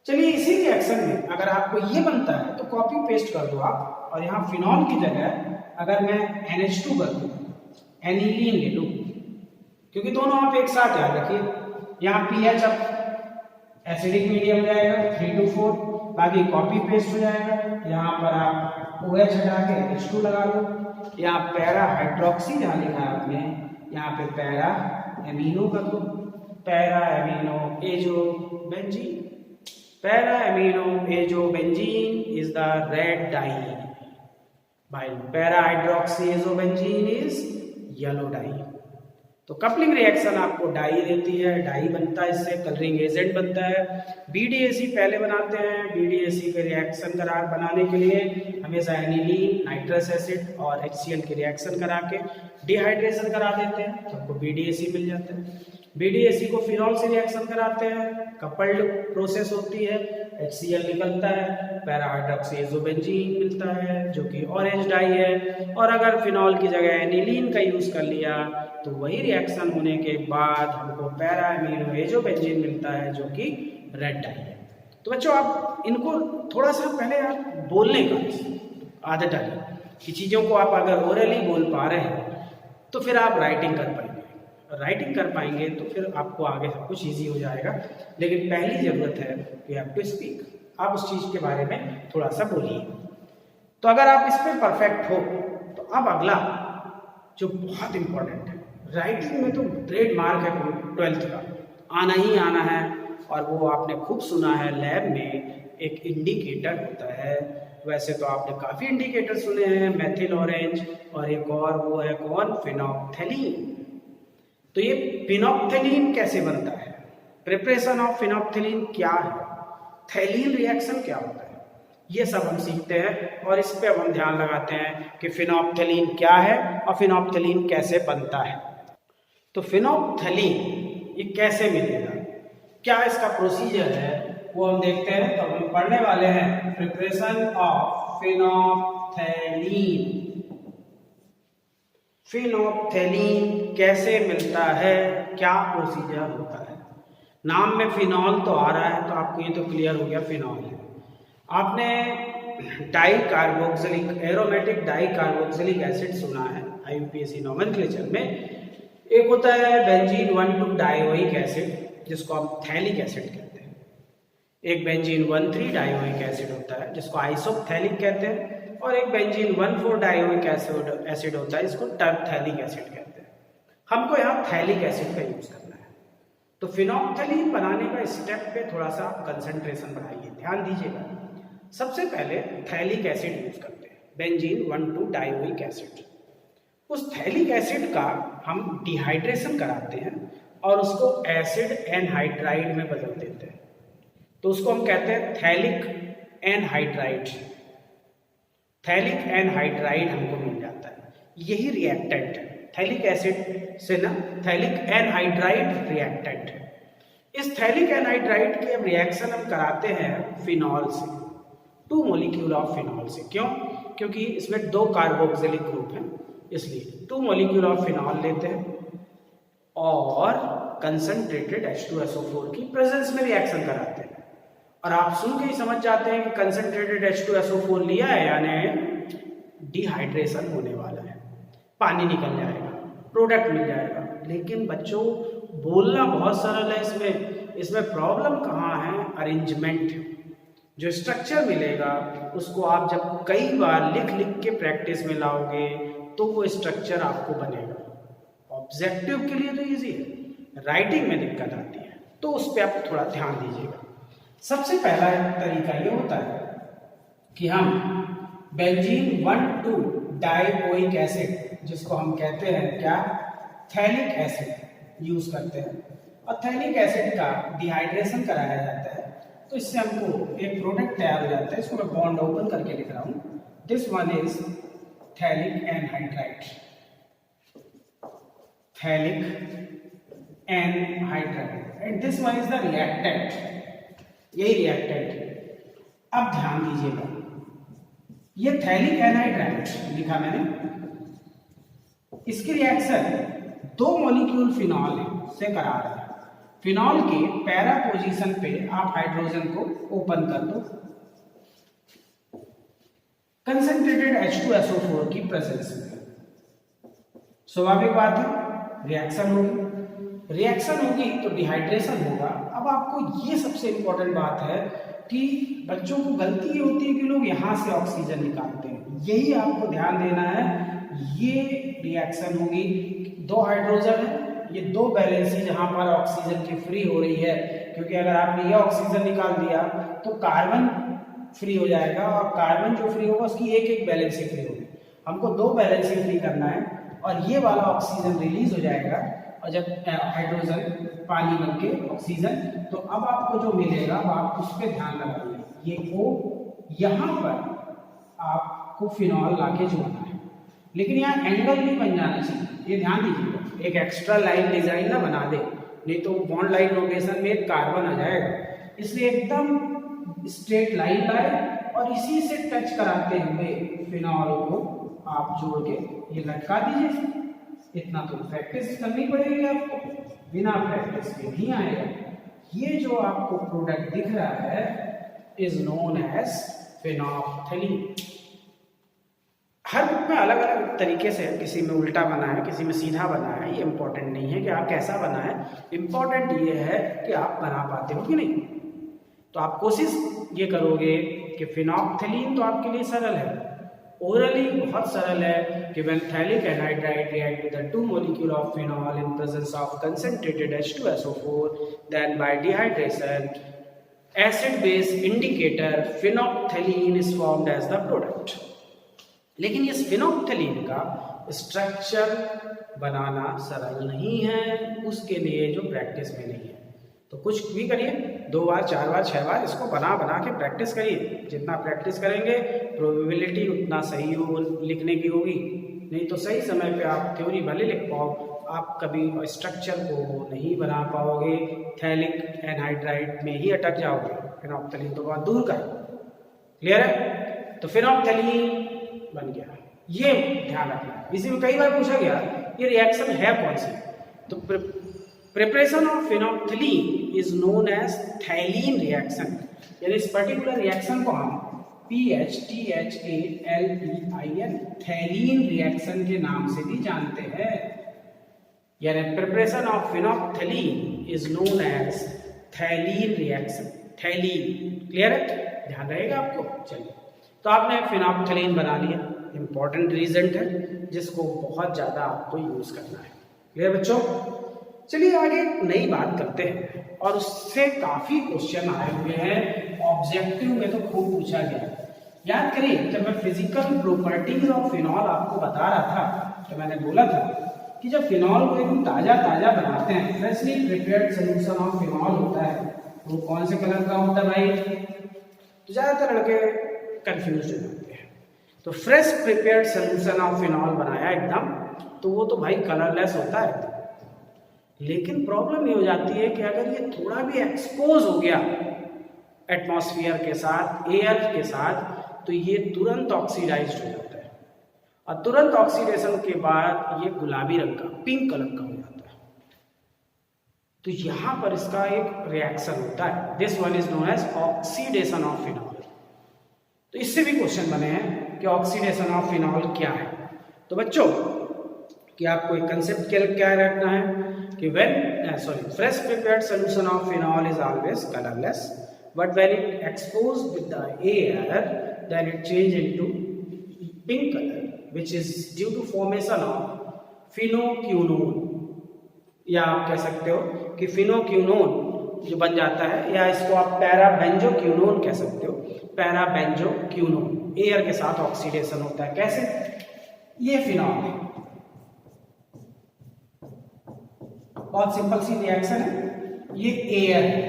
चलिए इसी रिएक्शन में अगर आपको ये बनता है तो कॉपी पेस्ट कर दो आप, और यहाँ फिनॉल की जगह अगर मैं NH2 कर दूं, एनिलीन ले लूं, क्योंकि दोनों आप एक साथ याद रखिए। यहाँ pH अब एसिडिक मीडियम हो जाएगा 3 to 4, बाकी कॉपी पेस्ट हो जाएगा। यहाँ पर आप OH हटा के H2 लगा लो, यहाँ पैरा हाइड्रोक्सी जहाँ लिखा है आपने, यहाँ पे पैरा एमिनो कर दो, para amino azobenzene. Para amino azobenzene is the red dye, while para hydroxy azobenzene is yellow dye। तो कपलिंग रिएक्शन आपको डाई देती है, डाई बनता है, इससे कलरिंग एजेंट बनता है। BDAC पहले बनाते हैं, BDAC के रिएक्शन करार बनाने के लिए हमेशा एनिलीन, नाइट्रस एसिड और HCl के रिएक्शन करा के डिहाइड्रेशन करा देते हैं, तो आपको BDAC मिल जाता है। BDAC को फिनॉल से रिएक्शन कराते हैं, कपल्ड प्रोसेस होती है, HCl निकलता है, पैरा हाइड्रोक्सी एजोबेंजीन मिलता है जो कि ऑरेंज डाई है। और अगर फिनॉल की जगह एनिलीन का यूज कर लिया तो वही रिएक्शन होने के बाद हमको पैरा एमिनो एजोबेंजीन मिलता है जो कि रेड डाई है। तो बच्चों आप इनको थोड़ा सा पहले आप बोलने का आदत डालिए कि चीज़ों को आप अगर ओरली बोल पा रहे हैं तो फिर आप राइटिंग कर पाएंगे, राइटिंग कर पाएंगे तो फिर आपको आगे सब कुछ ईजी हो जाएगा। लेकिन पहली ज़रूरत है कि आप टू स्पीक, आप उस चीज़ के बारे में थोड़ा सा बोलिए। तो अगर आप इस पर परफेक्ट हो तो अब अगला जो बहुत इंपॉर्टेंट है, राइटिंग में तो ग्रेड मार्क है 12th का, आना ही आना है। और वो आपने खूब सुना है लैब में एक इंडिकेटर होता है, वैसे तो आपने काफ़ी इंडिकेटर सुने हैं, मेथिल ऑरेंज, और एक और वो है कौन, फिनोप्थेलीन। तो ये फिनोप्थेलीन कैसे बनता है, प्रिपरेशन ऑफ फिनोप्थेलीन क्या है, थैलीन रिएक्शन क्या होता है, ये सब हम सीखते हैं। और इस पे अब हम ध्यान लगाते हैं कि फिनोप्थेलीन क्या है और फिनोप्थेलीन कैसे बनता है। तो फिनोप्थेलीन ये कैसे मिलेगा, क्या इसका प्रोसीजर है, वो हम देखते हैं। तो हम पढ़ने वाले हैं प्रिपरेशन ऑफ फिनोप्थेलीन। फिनोप्थेलीन कैसे मिलता है, क्या प्रोसीजर होता है। नाम में फिनॉल तो आ रहा है तो आपको ये तो क्लियर हो गया फिनॉल है। आपने di carboxylic aromatic di carboxylic acid सुना है IUPAC नोमेनक्लेचर में। एक होता है बेंजीन 1,2 डाइओइक एसिड, जिसको हम थैलिक एसिड कहते हैं। एक बेंजीन 1,3 डायोइक एसिड होता है जिसको आइसोथैलिक कहते हैं, और एक बेंजीन 1,4 डायोइक एसिड होता है जिसको टरथैलिक एसिड कहते हैं। हमको यहाँ थैलिक एसिड का यूज करना है। तो फिनोप्थलीन बनाने का स्टेप पे थोड़ा सा कंसंट्रेशन बढ़ाइए, ध्यान दीजिएगा। सबसे पहले थैलिक एसिड यूज करते हैं, बेंजीन 1,2 डायोइक एसिड। उस थैलिक एसिड का हम डिहाइड्रेशन कराते हैं और उसको एसिड एनहाइड्राइड में बदल देते हैं। तो उसको हम कहते हैं थैलिक एनहाइड्राइड। थैलिक एनहाइड्राइड हमको मिल जाता है, यही रिएक्टेंट है। थैलिक एसिड से ना थैलिक एनहाइड्राइड रिएक्टेंट है। इस थैलिक एनहाइड्राइड की अब रिएक्शन हम कराते हैं फिनॉल से, 2 मॉलिक्यूल ऑफ फिनॉल से। क्यों? क्योंकि इसमें 2 कार्बोक्सिलिक ग्रुप हैं, इसलिए 2 मॉलिक्यूल ऑफ फिनॉल लेते हैं और कंसंट्रेटेड H2SO4 की प्रेजेंस में रिएक्शन कराते हैं। और आप सुन के ही समझ जाते हैं कि कंसंट्रेटेड H2SO4 लिया है, यानी डिहाइड्रेशन होने वाला है, पानी निकल जाएगा, प्रोडक्ट मिल जाएगा। लेकिन बच्चों बोलना बहुत सरल है, इसमें प्रॉब्लम कहाँ है? अरेंजमेंट। जो स्ट्रक्चर मिलेगा उसको आप जब कई बार लिख लिख के प्रैक्टिस में लाओगे तो वो स्ट्रक्चर आपको बनेगा। ऑब्जेक्टिव के लिए तो इजी है, राइटिंग में दिक्कत आती है, तो उस पर आप थोड़ा ध्यान दीजिएगा। सबसे पहला तरीका ये होता है कि हम बेंजीन 1,2 डायोइक एसिड, जिसको हम कहते हैं क्या? थैलिक एसिड यूज करते हैं, और थैलिक एसिड का डिहाइड्रेशन कराया जाता है। तो इससे हमको एक प्रोडक्ट तैयार हो जाता है। इसको मैं बॉन्ड ओपन करके लिख रहा हूँ। This one is phthalic anhydride, phthalic anhydride, and this one is the reactant, यही रिएक्टेंट है। अब ध्यान दीजिएगा, ये थैलिक एनहाइड्राइड लिखा मैंने, इसकी रिएक्शन 2 मॉलिक्यूल फिनॉल से करा रहे हैं। फिनॉल के पैरा पोजीशन पे आप हाइड्रोजन को ओपन कर दो, कंसंट्रेटेड H2SO4 की प्रेजेंस में। स्वाभाविक बात है, रिएक्शन होगी, रिएक्शन होगी तो डिहाइड्रेशन होगा। अब आपको ये सबसे इंपॉर्टेंट बात है कि बच्चों को गलती ये होती है कि लोग यहाँ से ऑक्सीजन निकालते हैं, यही आपको ध्यान देना है। ये रिएक्शन होगी, 2 हाइड्रोजन है, ये 2 वैलेंसी जहां पर ऑक्सीजन की फ्री हो रही है, क्योंकि अगर आपने ये ऑक्सीजन निकाल दिया तो कार्बन फ्री हो जाएगा, और कार्बन जो फ्री होगा उसकी एक वैलेंसी फ्री होगी। हमको 2 वैलेंसी फ्री करना है, और ये वाला ऑक्सीजन रिलीज हो जाएगा, और जब हाइड्रोजन पानी बन के ऑक्सीजन, तो अब आपको जो मिलेगा वो आप उस पर ध्यान लगाइए। ये O, यहाँ पर आपको फिनॉल लाके जोड़ना है, लेकिन यहाँ एंगल नहीं बन जाना चाहिए, ये ध्यान दीजिएगा। एक एक्स्ट्रा लाइन डिजाइन ना बना दे, नहीं तो बॉन्ड लाइन रोटेशन में एक कार्बन आ जाएगा। इसलिए एकदम स्ट्रेट लाइन लाए और इसी से टच कराते हुए फिनॉल को आप जोड़ के ये लटका दीजिए। इतना तो प्रैक्टिस करनी पड़ेगी आपको, बिना प्रैक्टिस के नहीं आएगा। ये जो आपको प्रोडक्ट दिख रहा है इज नोन एज फिनोप्थलीन। हर बुक में अलग अलग तरीके से, किसी में उल्टा बना है, किसी में सीधा बना है। ये इंपॉर्टेंट नहीं है कि आप कैसा बना है, इंपॉर्टेंट ये है कि आप बना पाते हो कि नहीं। तो आप कोशिश ये करोगे कि फिनोप्थलीन तो आपके लिए सरल है, ओरली बहुत सरल है कि when phthalic anhydride react with the 2 molecule of phenol in presence of concentrated H2SO4, then by dehydration acid base indicator phenolphthalein is formed as the product। लेकिन इस फिनोप्थलीन का स्ट्रक्चर बनाना सरल नहीं है, उसके लिए जो प्रैक्टिस में नहीं है। तो कुछ भी करिए, 2 बार 4 बार 6 बार इसको बना के प्रैक्टिस करिए। जितना प्रैक्टिस करेंगे प्रोबेबिलिटी उतना सही हो लिखने की होगी। नहीं तो सही समय पे आप थ्योरी भले लिख पाओ, आप कभी स्ट्रक्चर को नहीं बना पाओगे, थैलिक एनहाइड्राइड में ही अटक जाओगे। फिनोप्थलीन तो बहुत दूर का है। क्लियर है? तो फिनोप्थलीन बन गया, ये ध्यान रखना। इसी में कई बार पूछा गया ये रिएक्शन है कौन सी, तो preparation of phenolphthalein is known as phthalein reaction. यानी इस पर्टिकुलर रिएक्शन को हम PHTHALEIN थैलीन रिएक्शन के नाम से भी जानते हैं। यानी preparation of phenolphthalein is known as phthalein reaction. Phthalein clear है, ध्यान रहेगा आपको। चलिए, तो आपने फिनोप्थेलीन बना लिया, इंपॉर्टेंट रीजेंट है जिसको बहुत ज़्यादा आपको यूज़ करना है। क्लियर बच्चों? चलिए आगे नई बात करते हैं, और उससे काफ़ी क्वेश्चन आए हुए हैं, ऑब्जेक्टिव में तो खूब पूछा गया। याद करिए, जब मैं फिजिकल प्रॉपर्टीज ऑफ फिनॉल आपको बता रहा था तो मैंने बोला था कि जब फिनॉल को एकदम ताज़ा बनाते हैं, freshly prepared solution of phenol होता है, वो कौन से कलर का होता है भाई? तो ज़्यादातर लड़के कंफ्यूज हो जाते हैं। तो fresh prepared solution of phenol बनाया एकदम, तो वो तो भाई कलरलेस होता है। लेकिन प्रॉब्लम ये हो जाती है कि अगर ये थोड़ा भी एक्सपोज हो गया एटमॉस्फेयर के साथ, एयर के साथ, तो ये तुरंत ऑक्सीडाइज्ड हो जाता है, और तुरंत ऑक्सीडेशन के बाद ये गुलाबी रंग का, पिंक कलर का हो जाता है। तो यहां पर इसका एक रिएक्शन होता है, this one is known as oxidation of phenol. तो इससे भी क्वेश्चन बने हैं कि ऑक्सीडेशन ऑफ फिनॉल क्या है। तो बच्चों कि आपको एक कंसेप्ट क्या रखना है कि fresh prepared solution of phenol is always colorless, but when it exposed with the air, then it change into pink color, which is due to formation of phenocunone, या आप कह सकते हो कि फिनोक्यूनोन जो बन जाता है, या इसको आप पैराबेंजोक्यूनोन कह सकते हो। पैराबेंजोक्यूनोन एयर के साथ ऑक्सीडेशन होता है। कैसे? ये फिनॉल है, बहुत सिंपल सी रिएक्शन है। ये एयर है,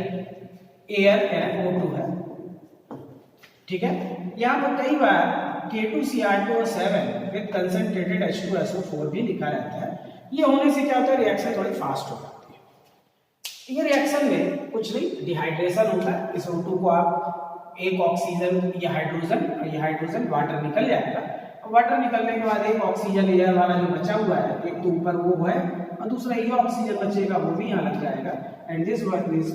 एयर O2 है, ठीक है। यहाँ पर कई बार K2Cr2O7 विद कंसंट्रेटेड H2SO4 भी लिखा रहता है। ये होने से क्या होता है, रिएक्शन थोड़ी फास्ट हो जाती है। ये रिएक्शन में कुछ नहीं, डिहाइड्रेशन होता है। इस O2 को आप एक ऑक्सीजन, ये हाइड्रोजन वाटर निकल जाएगा, और वाटर निकलने के बाद एक ऑक्सीजन एयर वाला जो बचा हुआ है, एक तो ऊपर वो है और दूसरा ये ऑक्सीजन बचेगा, वो भी यहाँ लग जाएगा। एंड दिस वन इज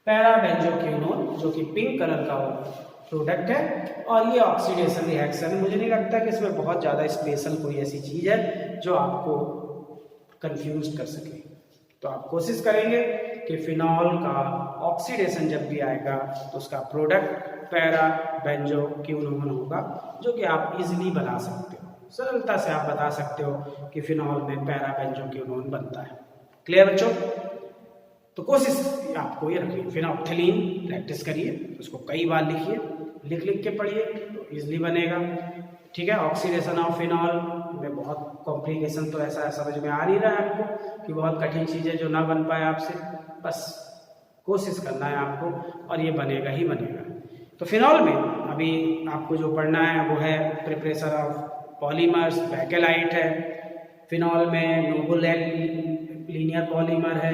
पैराबेंजोक्यूनोन, जो कि पिंक कलर का प्रोडक्ट है। और ये ऑक्सीडेशन रिएक्शन, मुझे नहीं लगता कि इसमें बहुत ज़्यादा स्पेशल कोई ऐसी चीज़ है जो आपको कंफ्यूज कर सके। तो आप कोशिश करेंगे कि फिनॉल का ऑक्सीडेशन जब भी आएगा तो उसका प्रोडक्ट पैराबेंजोक्यूनोन होगा, जो कि आप इजीली बना सकते हो। सरलता से आप बता सकते हो कि फिनॉल में पैराबेंजोक्यूनोन बनता है। क्लियर बच्चों? तो कोशिश आपको ये रखिए, फिनोप्थेलीन प्रैक्टिस करिए, उसको कई बार लिखिए, लिख के पढ़िए तो इजीली बनेगा। ठीक है। ऑक्सीडेशन ऑफ फिनॉल में बहुत कॉम्प्लिकेशन तो ऐसा समझ में आ नहीं रहा है आपको कि बहुत कठिन चीज़ें जो ना बन पाए आपसे, बस कोशिश करना है आपको और ये बनेगा ही बनेगा। तो फिनॉल में अभी आपको जो पढ़ना है वो है प्रिपरेशन ऑफ पॉलीमर्स, बैकेलाइट है। फिनॉल में नोबोलेट लीनियर पॉलीमर है।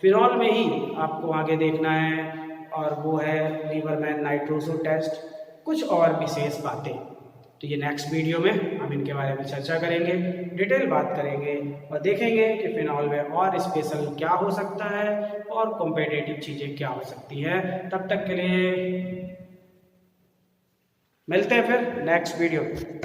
फिनॉल में ही आपको आगे देखना है और वो है लीवरमैन नाइट्रोसो टेस्ट, कुछ और विशेष बातें। तो ये नेक्स्ट वीडियो में हम इनके बारे में चर्चा करेंगे, डिटेल बात करेंगे और देखेंगे कि फिनॉल में और स्पेशल क्या हो सकता है और कॉम्पिटिटिव चीज़ें क्या हो सकती है। तब तक के लिए मिलते हैं फिर नेक्स्ट वीडियो।